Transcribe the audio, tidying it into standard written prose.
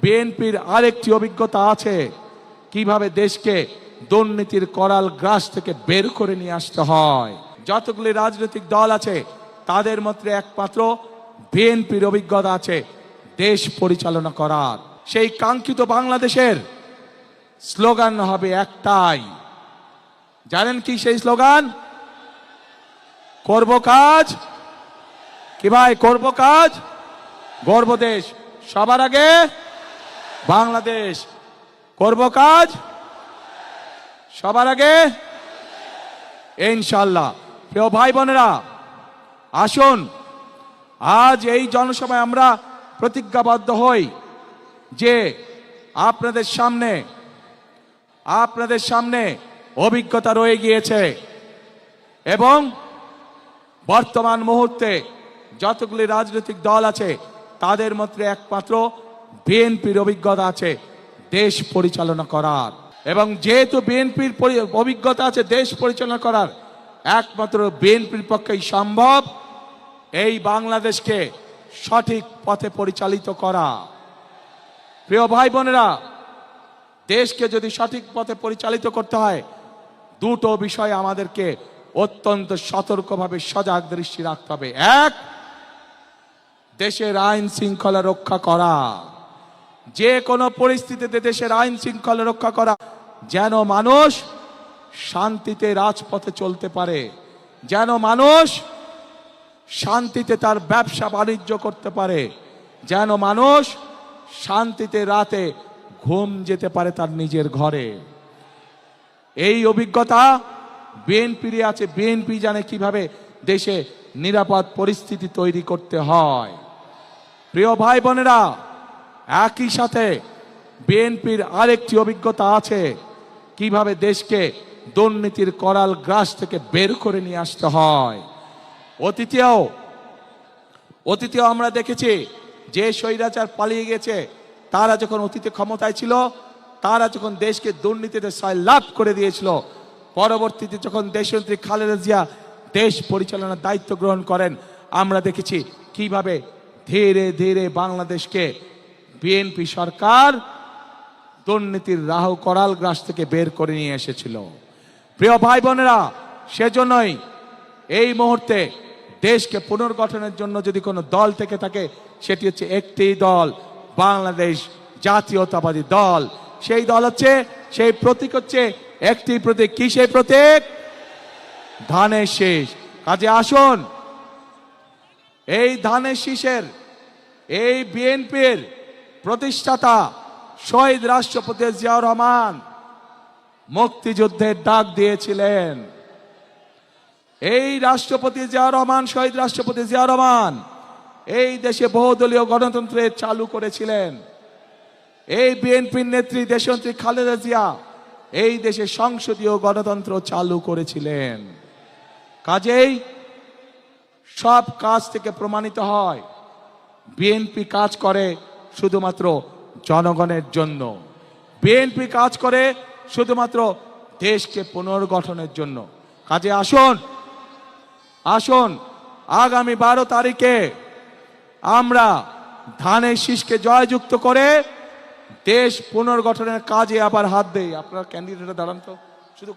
বিএনপির আরেকটি অভিজ্ঞতা আছে কিভাবে দেশকে দুর্নীতির করাল গ্রাস থেকে বের করে নিয়ে আসতে হয়। যতগুলি রাজনৈতিক দল আছে তাদের মধ্যে একমাত্র বিএনপির অভিজ্ঞতা আছে দেশ পরিচালনা করার। সেই কাঙ্ক্ষিত বাংলাদেশের স্লোগান হবে একটাই, জানেন কি সেই স্লোগান? করব কাজ, কি ভাই, করব কাজ, গর্ব দেশ, সবার আগে বাংলাদেশ। করব কাজ, সবার আগে ইনশাআল্লাহ। প্রিয় ভাই বোনেরা, আসুন আজ এই জনসভায় আমরা প্রতিজ্ঞাবদ্ধ হই যে আপনাদের সামনে অভিজ্ঞতা রয়ে গিয়েছে এবং বর্তমান মুহূর্তে যতগুলি রাজনৈতিক দল আছে তাদের মধ্যে একমাত্র বিএনপির অভিজ্ঞতা আছে দেশ পরিচালনা করার। এবং যেহেতু বিএনপির অভিজ্ঞতা আছে দেশ পরিচালনা করার, একমাত্র বিএনপির পক্ষেই সম্ভব এই বাংলাদেশকে সঠিক পথে পরিচালিত করা। প্রিয় ভাই বোনেরা, দেশকে যদি সঠিক পথে পরিচালিত করতে হয় দুটো বিষয় আমাদেরকে অত্যন্ত সতর্কভাবে সজাগ দৃষ্টি রাখতে হবে। এক, দেশের আইন শৃঙ্খলা রক্ষা করা, যে কোনো পরিস্থিতিতে দেশের আইন শৃঙ্খলা রক্ষা করা, যেন মানুষ শান্তিতে রাজপথে চলতে পারে, যেন মানুষ শান্তিতে তার ব্যবসা বাণিজ্য করতে পারে, যেন মানুষ শান্তিতে রাতে ঘুম যেতে পারে তার নিজের ঘরে। এই অভিজ্ঞতা বিএনপির আছে। বিএনপি জানে কিভাবে দেশে নিরাপদ পরিস্থিতি তৈরি করতে হয়। প্রিয় ভাই বোনেরা, একই সাথে বিএনপির আরেকটি অভিজ্ঞতা আছে কিভাবে দেশকে দুর্নীতির করাল গ্রাস থেকে বের করে নিয়ে আসতে হয়। অতীতেও আমরা দেখেছি যে স্বৈরাচার পালিয়ে গেছে, তারা যখন অতীতে ক্ষমতায় ছিল, তারা যখন দেশকে দুর্নীতিতে সয়লাভ করে দিয়েছিল, পরবর্তীতে যখন দেশনেত্রী খালেদা জিয়া দেশ পরিচালনার দায়িত্ব গ্রহণ করেন, আমরা দেখেছি কিভাবে ধীরে ধীরে বাংলাদেশকে বিএনপি সরকার দুর্নীতির রাহু করাল গ্রাস থেকে বের করে নিয়ে এসেছিল। প্রিয় ভাই বোনেরা, সেজন্যই এই মুহূর্তে দেশকে পুনর্গঠনের জন্য যদি কোনো দল থেকে থাকে সেটি হচ্ছে একটি দল, বাংলাদেশ জাতীয়তাবাদী দল। সেই দল হচ্ছে, সেই প্রতীক হচ্ছে একটি প্রতীক। কি সেই প্রতীক? ধানের শীষ। কাজে আসুন এই ধানের শীষের, এই বিএনপির প্রতিষ্ঠাতা শহীদ রাষ্ট্রপতি জিয়াউর রহমান মুক্তিযুদ্ধের ডাক দিয়েছিলেন। এই রাষ্ট্রপতি জিয়াউর রহমান, শহীদ রাষ্ট্রপতি জিয়াউর রহমান এই দেশে বহুদলীয় গণতন্ত্রের চালু করেছিলেন। এই বিএনপির নেত্রী দেশনেত্রী খালেদা জিয়া এই দেশে সংসদীয় গণতন্ত্র চালু করেছিলেন। কাজেই সব কাজ থেকে প্রমাণিত হয় বিএনপি কাজ করে শুধুমাত্র জনগণের জন্য, বিএনপি কাজ করে শুধুমাত্র দেশকে পুনর্গঠনের জন্য। কাজে আসুন আগামী 12 তারিখে আমরা ধানের শীষকে জয়যুক্ত করে দেশ পুনর্গঠনের কাজে আবার হাত দেই। আপনারা ক্যান্ডিডেটরা দাঁড়ান তো, শুধু